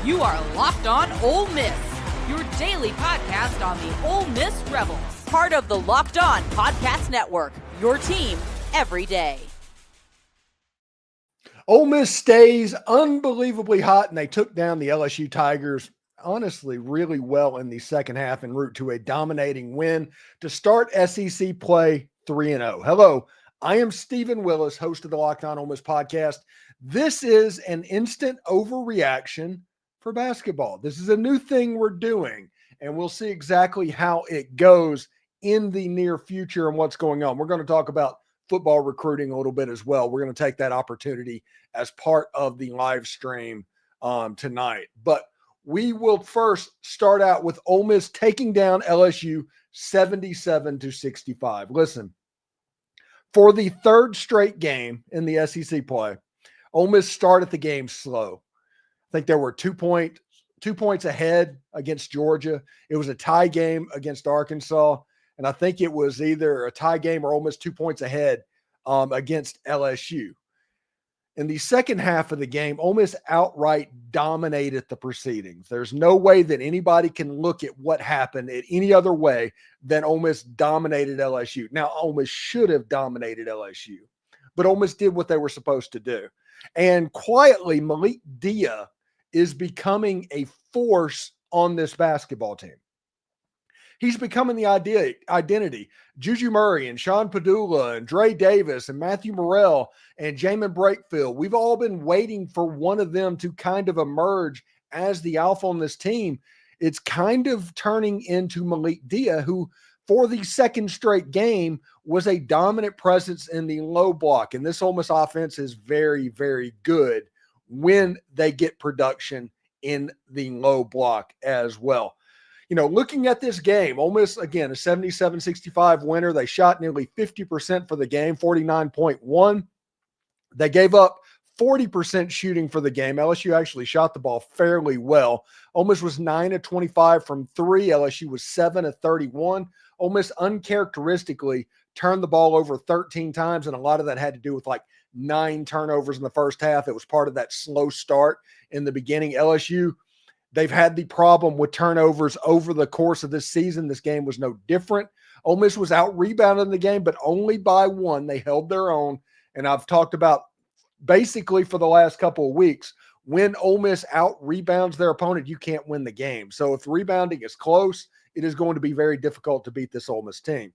You are Locked On Ole Miss, your daily podcast on the Ole Miss Rebels. Part of the Locked On Podcast Network, your team every day. Ole Miss stays unbelievably hot, and they took down the LSU Tigers, honestly, really well in the second half en route to a dominating win to start SEC play 3-0. Hello, I am Stephen Willis, host of the Locked On Ole Miss podcast. This is an instant overreaction for basketball. This is a new thing we're doing, and we'll see exactly how it goes in the near future and what's going on. We're going to talk about football recruiting a little bit as well. We're going to take that opportunity as part of the live stream tonight. But we will first start out with Ole Miss taking down LSU 77-65. Listen, for the third straight game in the SEC play, Ole Miss started the game slow. I think there were 2 points ahead against Georgia. It was a tie game against Arkansas. And I think it was either a tie game or almost 2 points ahead against LSU. In the second half of the game, Ole Miss outright dominated the proceedings. There's no way that anybody can look at what happened in any other way than Ole Miss dominated LSU. Now, Ole Miss should have dominated LSU, but Ole Miss did what they were supposed to do. And quietly, Malik Dia is becoming a force on this basketball team. He's becoming the identity. Juju Murray and Sean Padula and Dre Davis and Matthew Morrell and Jamin Brakefield. We've all been waiting for one of them to kind of emerge as the alpha on this team. It's kind of turning into Malik Dia, who for the second straight game was a dominant presence in the low block. And this Ole Miss offense is very, very good when they get production in the low block as well. You know, looking at this game, Ole Miss, again, a 77-65 winner. They shot nearly 50% for the game, 49.1. They gave up 40% shooting for the game. LSU actually shot the ball fairly well. Ole Miss was 9-25 from three. LSU was 7-31. Ole Miss uncharacteristically turned the ball over 13 times, and a lot of that had to do with like 9 turnovers in the first half. It was part of that slow start in the beginning. LSU, they've had the problem with turnovers over the course of this season. This game was no different. Ole Miss was out-rebounded in the game, but only by 1. They held their own, and I've talked about basically for the last couple of weeks, when Ole Miss out-rebounds their opponent, you can't win the game. So if rebounding is close, it is going to be very difficult to beat this Ole Miss team.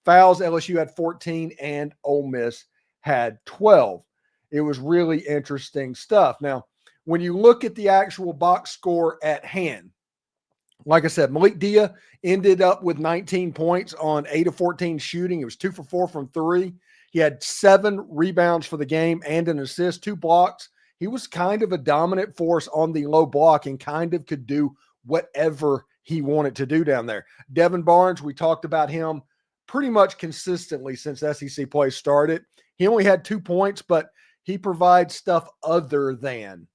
Fouls, LSU had 14 and Ole Miss had 12. It was really interesting stuff. Now, when you look at the actual box score at hand, like I said, Malik Dia ended up with 19 points on 8 of 14 shooting. It was 2 for 4 from 3. He had 7 rebounds for the game and an assist, 2 blocks. He was kind of a dominant force on the low block and kind of could do whatever he wanted to do down there. Devin Barnes, we talked about him pretty much consistently since SEC play started. He only had 2 points, but he provides stuff other than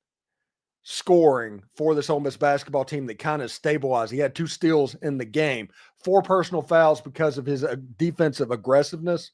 scoring for this Ole Miss basketball team that kind of stabilized. He had 2 steals in the game, 4 personal fouls because of his defensive aggressiveness.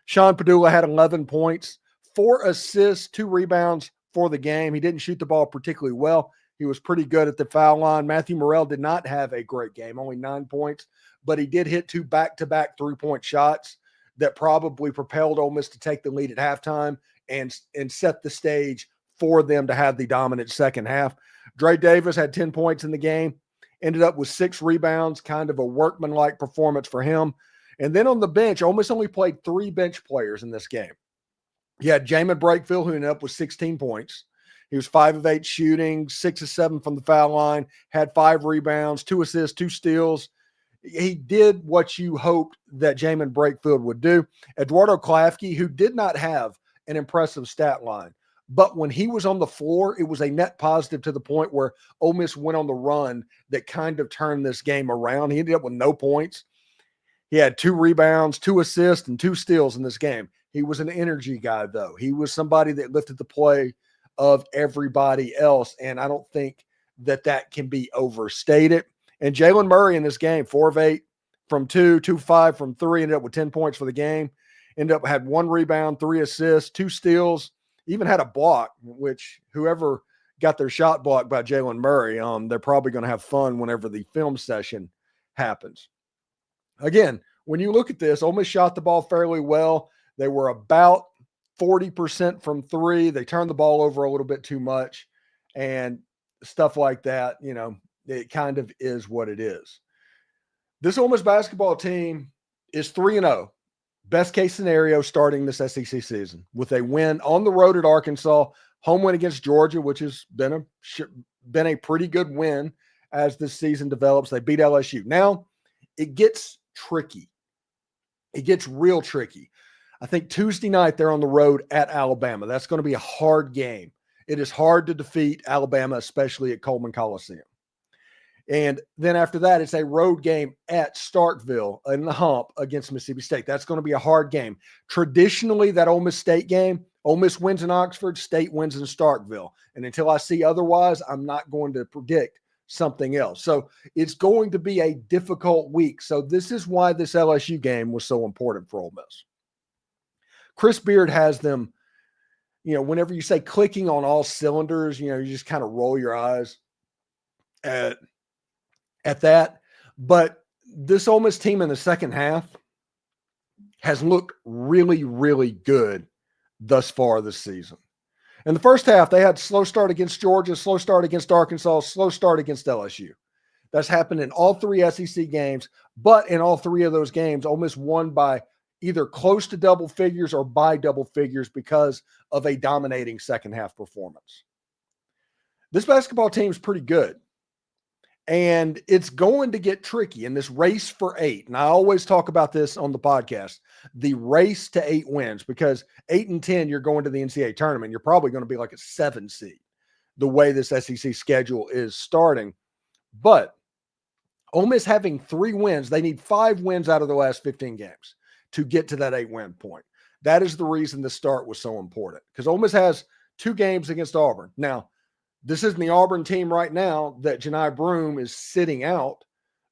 Sean Padula had 11 points, 4 assists, 2 rebounds for the game. He didn't shoot the ball particularly well. He was pretty good at the foul line. Matthew Morrell did not have a great game, only 9 points, but he did hit 2 back-to-back 3-point shots that probably propelled Ole Miss to take the lead at halftime and set the stage for them to have the dominant second half. Dre Davis had 10 points in the game, ended up with 6 rebounds, kind of a workmanlike performance for him. And then on the bench, Ole Miss only played 3 bench players in this game. You had Jamin Brakefield, who ended up with 16 points. He was 5 of 8 shooting, 6 of 7 from the foul line, had 5 rebounds, 2 assists, 2 steals. He did what you hoped that Jamin Brakefield would do. Eduardo Klafke, who did not have an impressive stat line, but when he was on the floor, it was a net positive to the point where Ole Miss went on the run that kind of turned this game around. He ended up with no points. He had 2 rebounds, 2 assists, and 2 steals in this game. He was an energy guy, though. He was somebody that lifted the play of everybody else, and I don't think that can be overstated. And Jalen Murray in this game, 4 of 8 from 2, 2 of 5 from 3, ended up with 10 points for the game. Had 1 rebound, 3 assists, 2 steals, even had a block, which whoever got their shot blocked by Jalen Murray. They're probably going to have fun whenever the film session happens. Again, when you look at this, Ole Miss shot the ball fairly well. They were about 40% from three. They turned the ball over a little bit too much and stuff like that. You know, it kind of is what it is. This Ole Miss basketball team is 3-0. Best case scenario starting this SEC season with a win on the road at Arkansas, home win against Georgia, which has been a pretty good win as this season develops. They beat LSU. Now it gets tricky. It gets real tricky. I think Tuesday night they're on the road at Alabama. That's going to be a hard game. It is hard to defeat Alabama, especially at Coleman Coliseum. And then after that, it's a road game at Starkville in the Hump against Mississippi State. That's going to be a hard game. Traditionally, that Ole Miss State game, Ole Miss wins in Oxford, State wins in Starkville. And until I see otherwise, I'm not going to predict something else. So it's going to be a difficult week. So this is why this LSU game was so important for Ole Miss. Chris Beard has them, you know, whenever you say clicking on all cylinders, you know, you just kind of roll your eyes at that. But this Ole Miss team in the second half has looked really, really good thus far this season. In the first half, they had slow start against Georgia, slow start against Arkansas, slow start against LSU. That's happened in all three SEC games, but in all three of those games, Ole Miss won by either close to double figures or by double figures because of a dominating second half performance. This basketball team is pretty good. And it's going to get tricky in this race for 8. And I always talk about this on the podcast, the race to 8 wins, because 8 and 10, you're going to the NCAA tournament. You're probably going to be like a 7 seed, the way this SEC schedule is starting. But Ole Miss having 3 wins, they need 5 wins out of the last 15 games to get to that 8-win point. That is the reason the start was so important, because Ole Miss has 2 games against Auburn. Now, this isn't the Auburn team right now that Janai Broome is sitting out.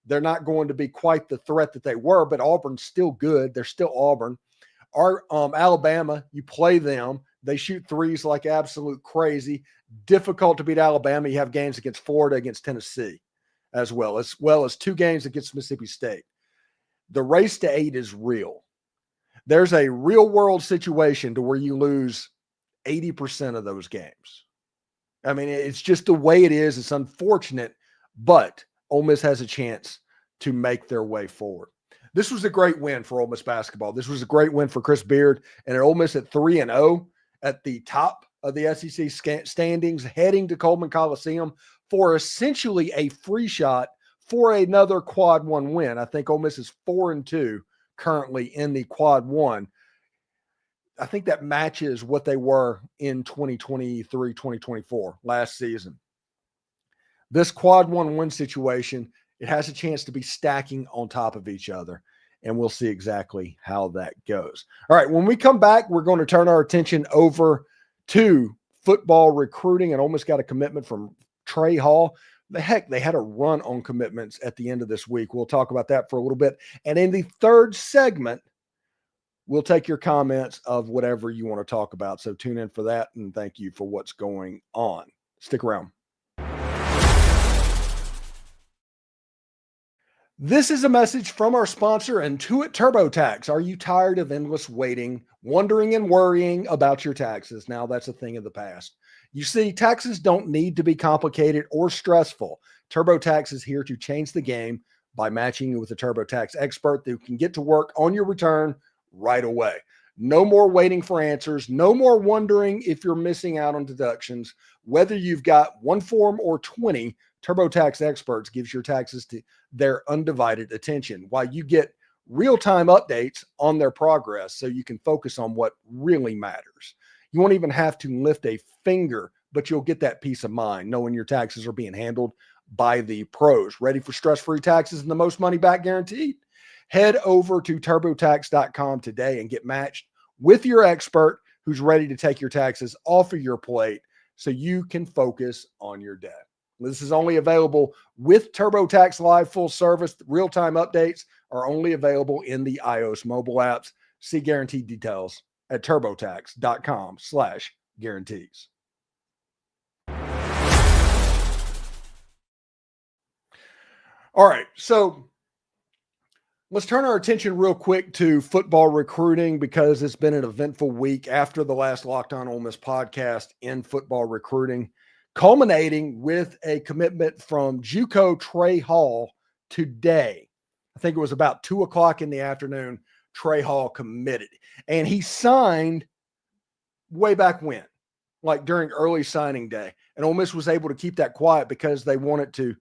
They're not going to be quite the threat that they were, but Auburn's still good. They're still Auburn. Alabama, you play them. They shoot threes like absolute crazy. Difficult to beat Alabama. You have games against Florida, against Tennessee as well as 2 games against Mississippi State. The race to 8 is real. There's a real world situation to where you lose 80% of those games. I mean, it's just the way it is. It's unfortunate, but Ole Miss has a chance to make their way forward. This was a great win for Ole Miss basketball. This was a great win for Chris Beard, and Ole Miss at 3-0 at the top of the SEC standings, heading to Coleman Coliseum for essentially a free shot for another quad 1 win. I think Ole Miss is 4-2 currently in the quad 1. I think that matches what they were in 2023, 2024 last season. This quad 1 win situation, it has a chance to be stacking on top of each other, and we'll see exactly how that goes. All right, when we come back, we're going to turn our attention over to football recruiting, and almost got a commitment from Trey Hall. They had a run on commitments at the end of this week. We'll talk about that for a little bit. And in the third segment, we'll take your comments of whatever you want to talk about. So tune in for that, and thank you for what's going on. Stick around. This is a message from our sponsor, Intuit TurboTax. Are you tired of endless waiting, wondering and worrying about your taxes? Now that's a thing of the past. You see, taxes don't need to be complicated or stressful. TurboTax is here to change the game by matching you with a TurboTax expert who can get to work on your return right away. No more waiting for answers. No more wondering if you're missing out on deductions. Whether you've got 1 form or 20, TurboTax experts gives your taxes to their undivided attention while you get real-time updates on their progress so you can focus on what really matters. You won't even have to lift a finger, but you'll get that peace of mind knowing your taxes are being handled by the pros. Ready for stress-free taxes and the most money back guaranteed? Head over to TurboTax.com today and get matched with your expert who's ready to take your taxes off of your plate so you can focus on your day. This is only available with TurboTax Live full service. Real-time updates are only available in the iOS mobile apps. See guaranteed details at TurboTax.com/guarantees. All right. So let's turn our attention real quick to football recruiting because it's been an eventful week after the last Locked On Ole Miss podcast in football recruiting, culminating with a commitment from JUCO Trey Hall today. I think it was about 2:00 in the afternoon. Trey Hall committed, and he signed way back when, like during early signing day. And Ole Miss was able to keep that quiet because they wanted to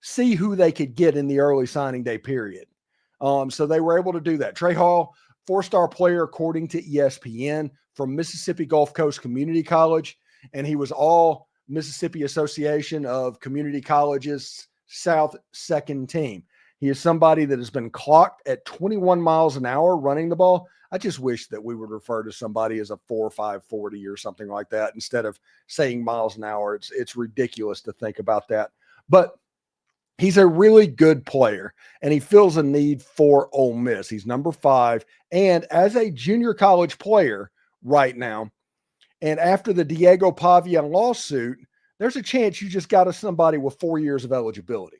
see who they could get in the early signing day period. So they were able to do that. Trey Hall, 4-star player, according to ESPN, from Mississippi Gulf Coast Community College. And he was all Mississippi Association of Community Colleges South second team. He is somebody that has been clocked at 21 miles an hour running the ball. I just wish that we would refer to somebody as a 4.5 40 or something like that instead of saying miles an hour. It's ridiculous to think about that. But he's a really good player, and he fills a need for Ole Miss. He's number 5, and as a junior college player right now, and after the Diego Pavia lawsuit, there's a chance you just got somebody with 4 years of eligibility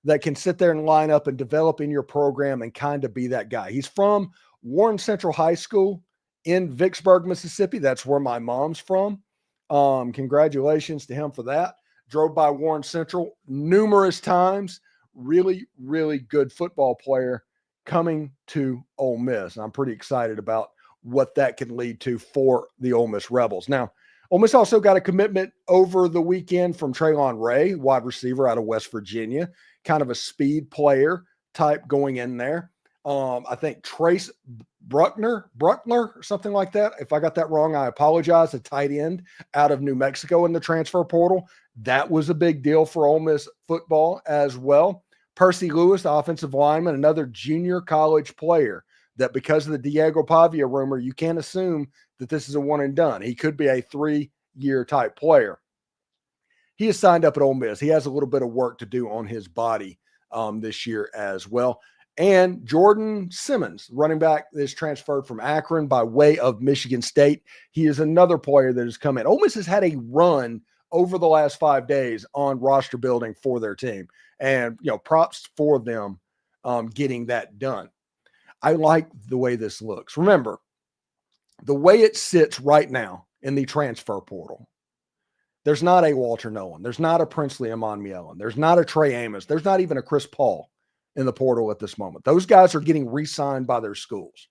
that can sit there and line up and develop in your program and kind of be that guy. He's from Warren Central High School in Vicksburg, Mississippi. That's where my mom's from. Congratulations to him for that. Drove by Warren Central numerous times. Really, really good football player coming to Ole Miss. I'm pretty excited about what that can lead to for the Ole Miss Rebels. Now, Ole Miss also got a commitment over the weekend from Traylon Ray, wide receiver out of West Virginia, kind of a speed player type going in there. I think Trace Bruckner, or something like that. If I got that wrong, I apologize. A tight end out of New Mexico in the transfer portal. That was a big deal for Ole Miss football as well. Percy Lewis, the offensive lineman, another junior college player that because of the Diego Pavia rumor, you can't assume that this is a one and done. He could be a 3-year type player. He is signed up at Ole Miss. He has a little bit of work to do on his body this year as well. And Jordan Simmons, running back, is transferred from Akron by way of Michigan State. He is another player that has come in. Ole Miss has had a run over the last 5 days on roster building for their team. And, props for them getting that done. I like the way this looks. Remember, the way it sits right now in the transfer portal, there's not a Walter Nolan. There's not a Princely Amon Mielon. There's not a Trey Amos. There's not even a Chris Paul in the portal at this moment. Those guys are getting re-signed by their schools.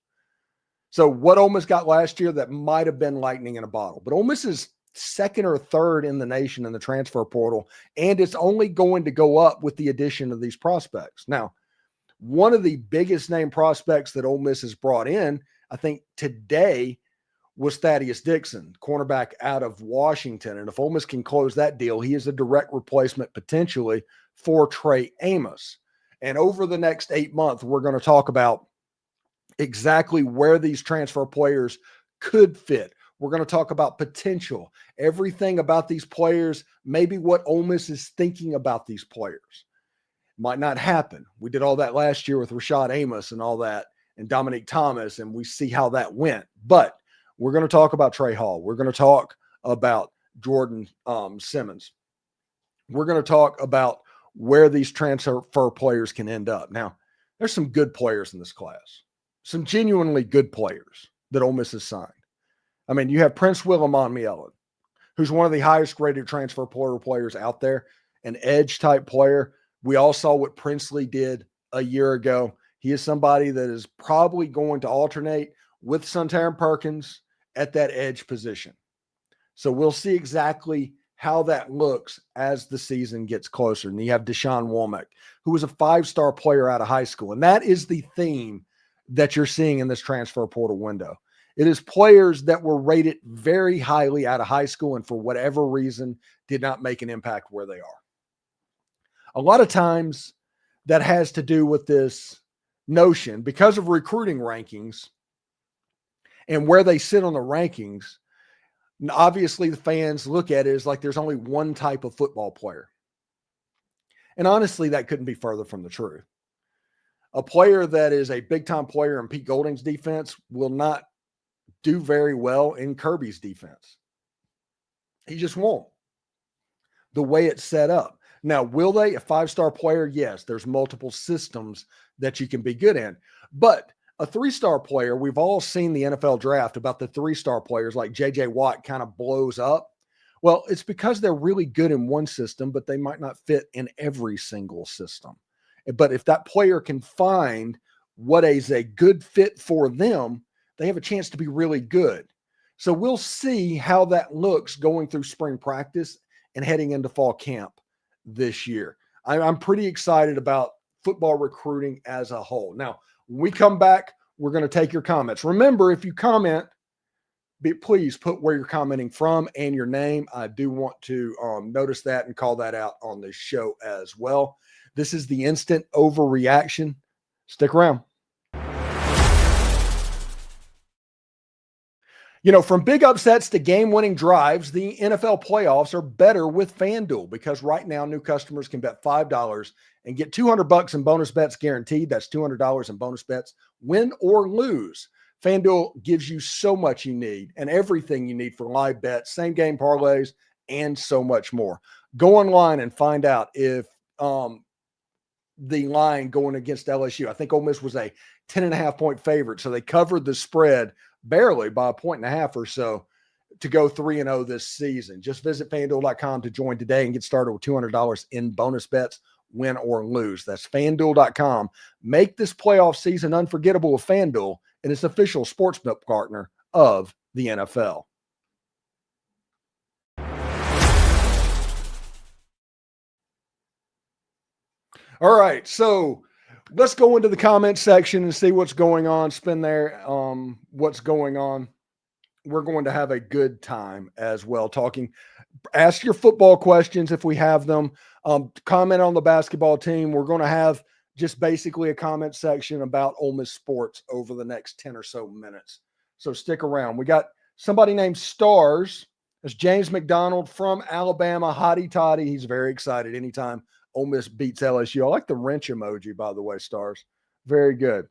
So what Ole Miss got last year, that might have been lightning in a bottle. But Ole Miss is second or third in the nation in the transfer portal, and it's only going to go up with the addition of these prospects. Now, one of the biggest name prospects that Ole Miss has brought in, I think today, was Thaddeus Dixon, cornerback out of Washington. And if Ole Miss can close that deal, he is a direct replacement potentially for Trey Amos. And over the next 8 months, we're going to talk about exactly where these transfer players could fit. We're going to talk about potential, everything about these players, maybe what Ole Miss is thinking about these players. Might not happen. We did all that last year with Rashad Amos and all that, and Dominique Thomas, and we see how that went. But we're going to talk about Trey Hall. We're going to talk about Jordan Simmons. We're going to talk about where these transfer players can end up. Now, there's some good players in this class, some genuinely good players that Ole Miss has signed. I mean, you have Prince Willamon Mielon, who's one of the highest graded transfer portal players out there, an edge type player. We all saw what Princely did a year ago. He is somebody that is probably going to alternate with Suntarine Perkins at that edge position. So we'll see exactly how that looks as the season gets closer. And you have Deshaun Womack, who was a 5-star player out of high school. And that is the theme that you're seeing in this transfer portal window. It is players that were rated very highly out of high school and for whatever reason did not make an impact where they are. A lot of times that has to do with this notion because of recruiting rankings and where they sit on the rankings. Obviously, the fans look at it as like there's only one type of football player. And honestly, that couldn't be further from the truth. A player that is a big-time player in Pete Golding's defense will not do very well in Kirby's defense. He just won't. The way it's set up. Now, will they? A 5-star player? Yes, there's multiple systems that you can be good in. But a 3-star player, we've all seen the NFL draft about the 3-star players like J.J. Watt kind of blows up. Well, it's because they're really good in one system, but they might not fit in every single system. But if that player can find what is a good fit for them, they have a chance to be really good. So we'll see how that looks going through spring practice and heading into fall camp this year. I'm pretty excited about football recruiting as a whole. Now, when we come back, we're going to take your comments. Remember, if you comment, please put where you're commenting from and your name. I do want to notice that and call that out on this show as well. This is the instant overreaction. Stick around. You know, from big upsets to game-winning drives, the NFL playoffs are better with FanDuel because right now new customers can bet $5 and get $200 in bonus bets guaranteed. That's $200 in bonus bets, win or lose. FanDuel gives you so much you need and everything you need for live bets, same game parlays, and so much more. Go online and find out if the line going against LSU, I think Ole Miss was a 10.5-point favorite, so they covered the spread barely by 1.5 or so to go 3-0 this season. Just visit FanDuel.com to join today and get started with $200 in bonus bets, win or lose. That's FanDuel.com. Make this playoff season unforgettable with FanDuel and its official sportsbook partner of the NFL. All right, so let's go into the comment section and see what's going on. Spin there, what's going on. We're going to have a good time as well talking. Ask your football questions if we have them. Comment on the basketball team. We're going to have just basically a comment section about Ole Miss sports over the next 10 or so minutes. So stick around. We got somebody named Stars. It's James McDonald from Alabama. Hotty toddy. He's very excited anytime Ole Miss beats LSU. I like the wrench emoji, by the way, Stars. Very good.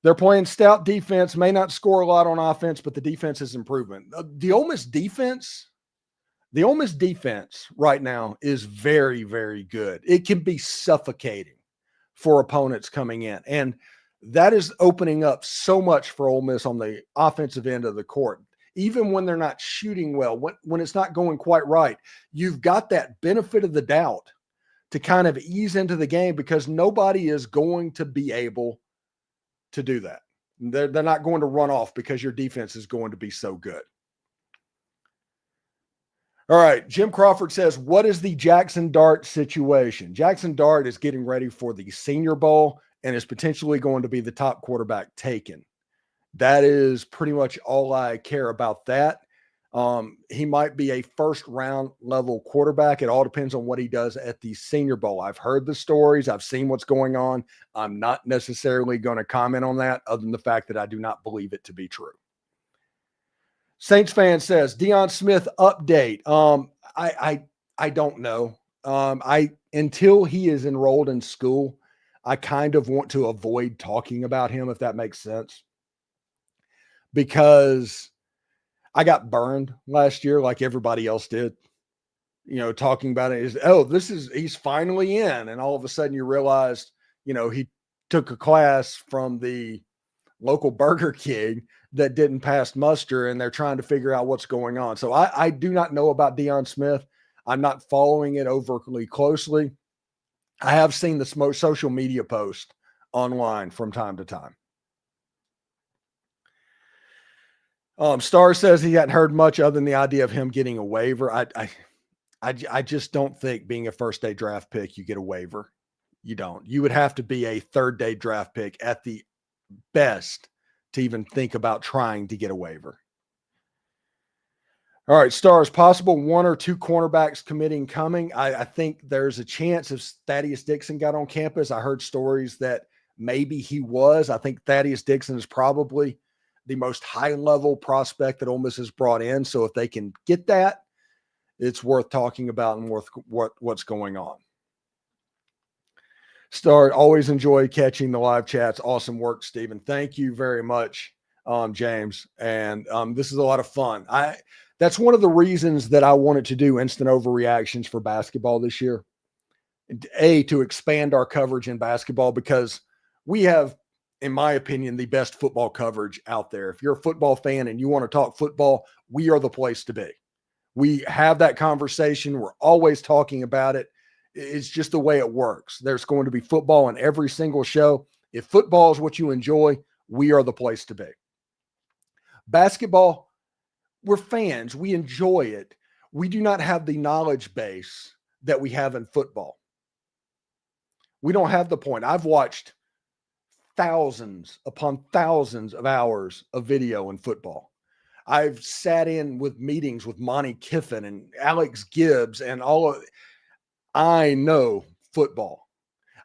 They're playing stout defense, may not score a lot on offense, but the defense is improvement. The Ole Miss defense right now is very, very good. It can be suffocating for opponents coming in. And that is opening up so much for Ole Miss on the offensive end of the court. Even when they're not shooting well, when it's not going quite right, you've got that benefit of the doubt to kind of ease into the game because nobody is going to be able to do that. They're not going to run off because your defense is going to be so good. All right, Jim Crawford says, what is the Jackson Dart situation? Jackson Dart is getting ready for the Senior Bowl and is potentially going to be the top quarterback taken. That is pretty much all I care about that. He might be a first-round level quarterback. It all depends on what he does at the Senior Bowl. I've heard the stories. I've seen what's going on. I'm not necessarily going to comment on that other than the fact that I do not believe it to be true. Saints fan says, Deion Smith update. I don't know. Until he is enrolled in school, I kind of want to avoid talking about him, if that makes sense. Because I got burned last year like everybody else did, talking about it is, he's finally in. And all of a sudden you realized, he took a class from the local Burger King that didn't pass muster and they're trying to figure out what's going on. So I do not know about Deion Smith. I'm not following it overly closely. I have seen the social media post online from time to time. Star says he hadn't heard much other than the idea of him getting a waiver. I just don't think being a first-day draft pick, you get a waiver. You don't. You would have to be a third-day draft pick at the best to even think about trying to get a waiver. All right, Stars, possible 1 or 2 cornerbacks committing coming. I think there's a chance if Thaddeus Dixon got on campus. I heard stories that maybe he was. I think Thaddeus Dixon is probably the most high-level prospect that Ole Miss has brought in. So if they can get that, it's worth talking about and worth what's going on. Star, always enjoy catching the live chats. Awesome work, Stephen. Thank you very much, James. And this is a lot of fun. That's one of the reasons that I wanted to do instant overreactions for basketball this year. To expand our coverage in basketball, because we have, in my opinion, the best football coverage out there. If you're a football fan and you want to talk football, we are the place to be. We have that conversation. We're always talking about it. It's just the way it works. There's going to be football in every single show. If football is what you enjoy, we are the place to be. Basketball, we're fans. We enjoy it. We do not have the knowledge base that we have in football. We don't have the point. I've watched thousands upon thousands of hours of video in football. I've sat in with meetings with Monty Kiffin and Alex Gibbs and all of it. I know football.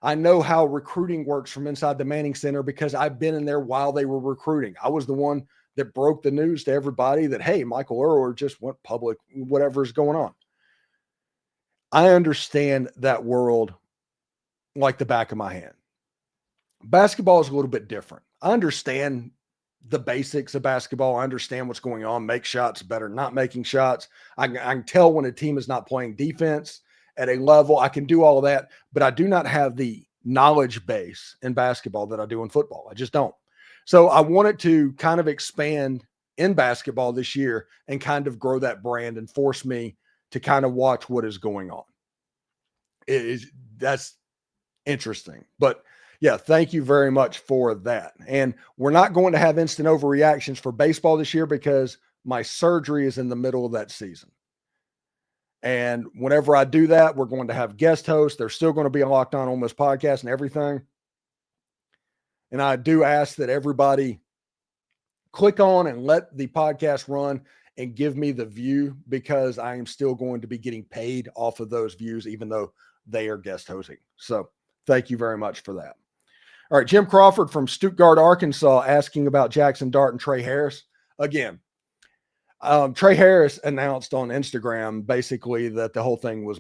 I know how recruiting works from inside the Manning Center because I've been in there while they were recruiting. I was the one that broke the news to everybody that, hey, Michael Irwer just went public, whatever is going on. I understand that world like the back of my hand. Basketball is a little bit different. I understand the basics of basketball. I understand what's going on. Make shots better, not making shots. I can tell when a team is not playing defense at a level. I can do all of that, but I do not have the knowledge base in basketball that I do in football. I just don't. So I wanted to kind of expand in basketball this year and kind of grow that brand and force me to kind of watch what is going on. That's interesting. But yeah, thank you very much for that. And we're not going to have instant overreactions for baseball this year because my surgery is in the middle of that season. And whenever I do that, we're going to have guest hosts. There's still going to be a Locked On Ole Miss podcast and everything. And I do ask that everybody click on and let the podcast run and give me the view, because I am still going to be getting paid off of those views, even though they are guest hosting. So thank you very much for that. All right, Jim Crawford from Stuttgart, Arkansas, asking about Jackson Dart and Trey Harris. Again, Trey Harris announced on Instagram basically that the whole thing was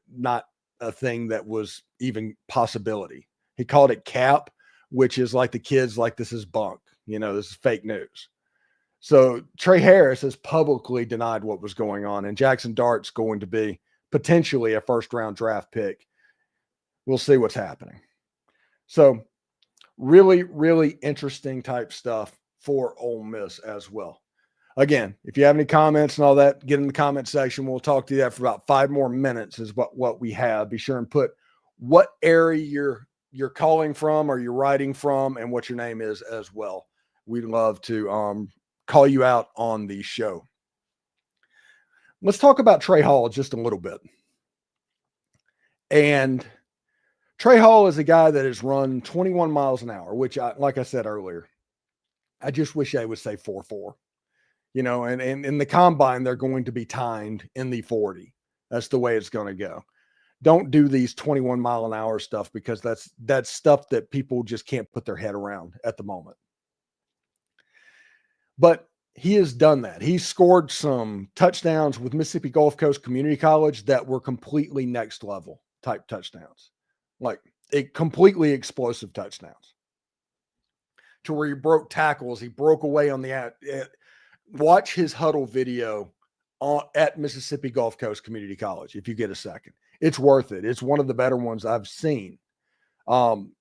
not a thing that was even possibility. He called it cap, which is like the kids like, this is bunk. You know, this is fake news. So Trey Harris has publicly denied what was going on, and Jackson Dart's going to be potentially a first-round draft pick. We'll see what's happening. So really, really interesting type stuff for Ole Miss as well. Again, if you have any comments and all that, get in the comment section. We'll talk to you that for about 5 more minutes is what we have. Be sure and put what area you're calling from or you're writing from and what your name is as well. We'd love to call you out on the show. Let's talk about Trey Hall just a little bit. And Trey Hall is a guy that has run 21 miles an hour, which, like I said earlier, I just wish I would say 4.4. You know, and in the combine, they're going to be timed in the 40. That's the way it's going to go. Don't do these 21 mile an hour stuff, because that's stuff that people just can't put their head around at the moment. But he has done that. He scored some touchdowns with Mississippi Gulf Coast Community College that were completely next level type touchdowns, like completely explosive touchdowns, to where he broke tackles. He broke away on the watch his huddle video at Mississippi Gulf Coast Community College if you get a second. It's worth it. It's one of the better ones I've seen. And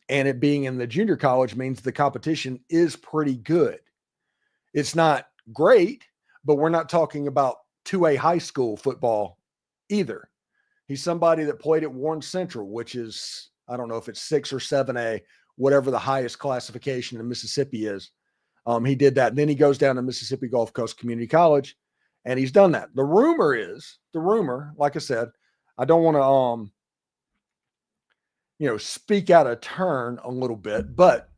it being in the junior college means the competition is pretty good. It's not great, but we're not talking about 2A high school football either. He's somebody that played at Warren Central, which is, I don't know if it's 6 or 7A, whatever the highest classification in Mississippi is. He did that. And then he goes down to Mississippi Gulf Coast Community College, and he's done that. The rumor, like I said, I don't want to, speak out of turn a little bit, but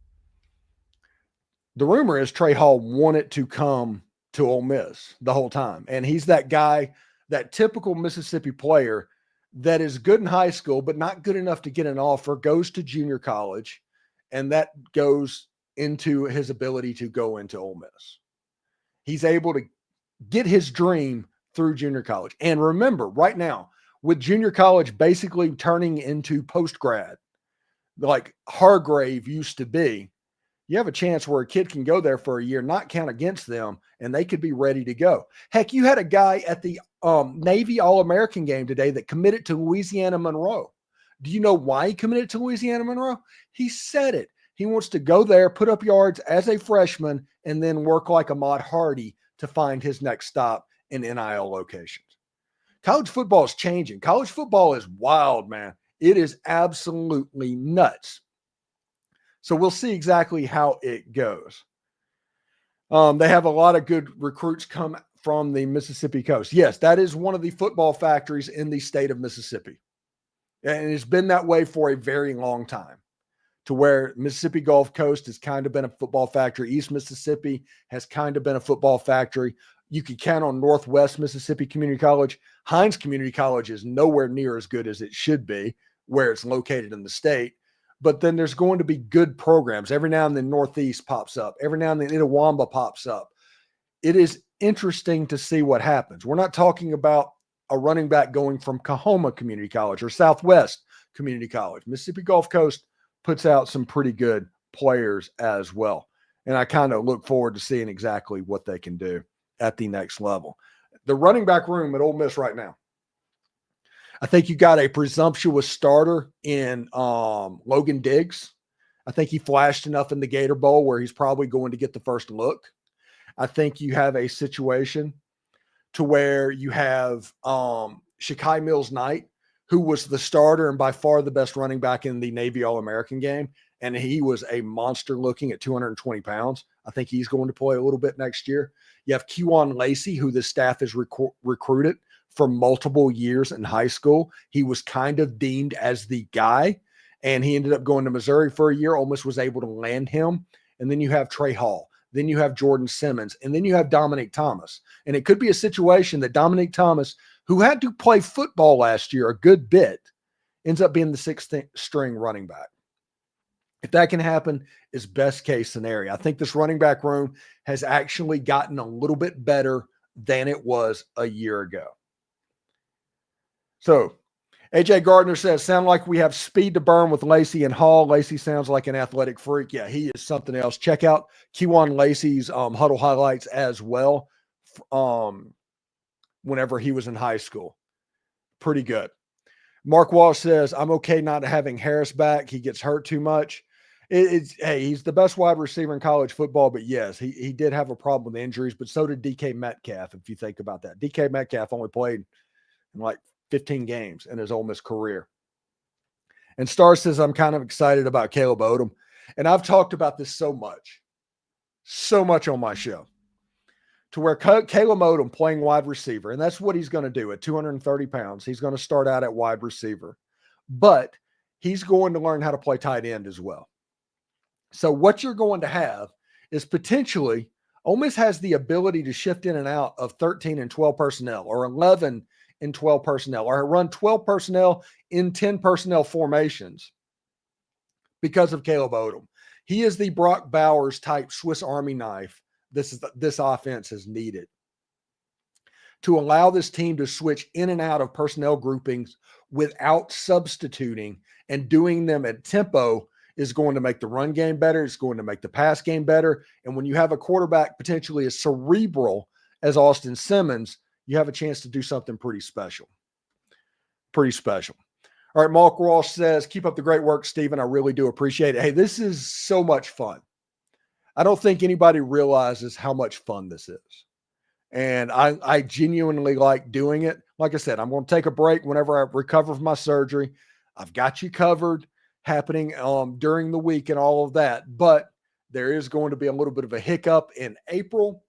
the rumor is Trey Hall wanted to come to Ole Miss the whole time. And he's that guy, that typical Mississippi player that is good in high school, but not good enough to get an offer, goes to junior college, and that goes into his ability to go into Ole Miss. He's able to get his dream through junior college. And remember, right now, with junior college basically turning into post-grad, like Hargrave used to be, You have a chance where a kid can go there for a year, not count against them, and they could be ready to go. Heck, you had a guy at the Navy All-American game today that committed to Louisiana Monroe. Do you know why he committed to Louisiana Monroe? He said it. He wants to go there, put up yards as a freshman, and then work like Ahmad Hardy to find his next stop in NIL locations. College football is changing. College football is wild, man. It is absolutely nuts. So we'll see exactly how it goes. They have a lot of good recruits come from the Mississippi coast. Yes, that is one of the football factories in the state of Mississippi. And it's been that way for a very long time, to where Mississippi Gulf Coast has kind of been a football factory. East Mississippi has kind of been a football factory. You can count on Northwest Mississippi Community College. Hines Community College is nowhere near as good as it should be where it's located in the state. But then there's going to be good programs. Every now and then Northeast pops up. Every now and then Itawamba pops up. It is interesting to see what happens. We're not talking about a running back going from Kahoma Community College or Southwest Community College. Mississippi Gulf Coast puts out some pretty good players as well. And I kind of look forward to seeing exactly what they can do at the next level. The running back room at Ole Miss right now, I think you got a presumptuous starter in Logan Diggs. I think he flashed enough in the Gator Bowl where he's probably going to get the first look. I think you have a situation to where you have Shakai Mills-Knight, who was the starter and by far the best running back in the Navy All-American game. And he was a monster looking at 220 pounds. I think he's going to play a little bit next year. You have Kewan Lacey, who the staff has recruited for multiple years in high school. He was kind of deemed as the guy, and he ended up going to Missouri for a year. Ole Miss was able to land him. And then you have Trey Hall. Then you have Jordan Simmons. And then you have Dominic Thomas. And it could be a situation that Dominic Thomas, who had to play football last year a good bit, ends up being the sixth string running back. If that can happen, it's best case scenario. I think this running back room has actually gotten a little bit better than it was a year ago. So AJ Gardner says, sound like we have speed to burn with Lacey and Hall. Lacey sounds like an athletic freak. Yeah, he is something else. Check out Kewan Lacey's huddle highlights as well whenever he was in high school. Pretty good. Mark Walsh says, I'm okay not having Harris back. He gets hurt too much. Hey, he's the best wide receiver in college football, but yes, he did have a problem with injuries, but so did DK Metcalf, if you think about that. DK Metcalf only played in like 15 games in his Ole Miss career. And Star says, I'm kind of excited about Caleb Odom. And I've talked about this so much on my show, to where Caleb Odom playing wide receiver, and that's what he's going to do at 230 pounds. He's going to start out at wide receiver, but he's going to learn how to play tight end as well. So what you're going to have is potentially Ole Miss has the ability to shift in and out of 13 and 12 personnel, or 11 and 12 personnel, or run 12 personnel in 10 personnel formations because of Caleb Odom. He is the Brock Bowers type Swiss Army knife this offense has needed to allow this team to switch in and out of personnel groupings without substituting, and doing them at tempo is going to make the run game better. It's going to make the pass game better. And when you have a quarterback potentially as cerebral as Austin Simmons, you have a chance to do something pretty special. Pretty special. All right, Mark Walsh says, keep up the great work, Stephen. I really do appreciate it. Hey, this is so much fun. I don't think anybody realizes how much fun this is. And I genuinely like doing it. Like I said, I'm going to take a break whenever I recover from my surgery. I've got you covered happening during the week and all of that. But there is going to be a little bit of a hiccup in April,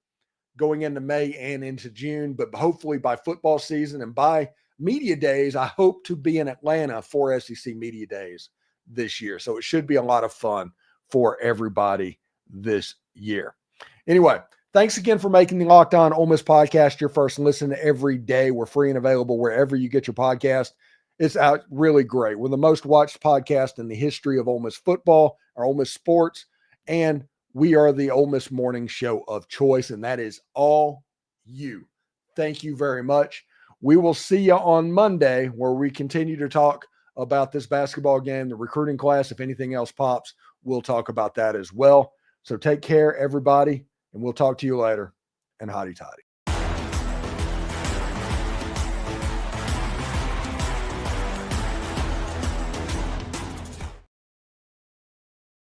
going into May and into June. But hopefully by football season and by media days, I hope to be in Atlanta for SEC media days this year. So it should be a lot of fun for everybody this year. Anyway, thanks again for making the Locked On Ole Miss podcast your first listen every day. We're free and available wherever you get your podcast. It's out really great. We're the most watched podcast in the history of Ole Miss football, or Ole Miss sports, and we are the Ole Miss morning show of choice, and that is all you. Thank you very much. We will see you on Monday, where we continue to talk about this basketball game, the recruiting class. If anything else pops, we'll talk about that as well. So take care, everybody, and we'll talk to you later. And hotty toddy.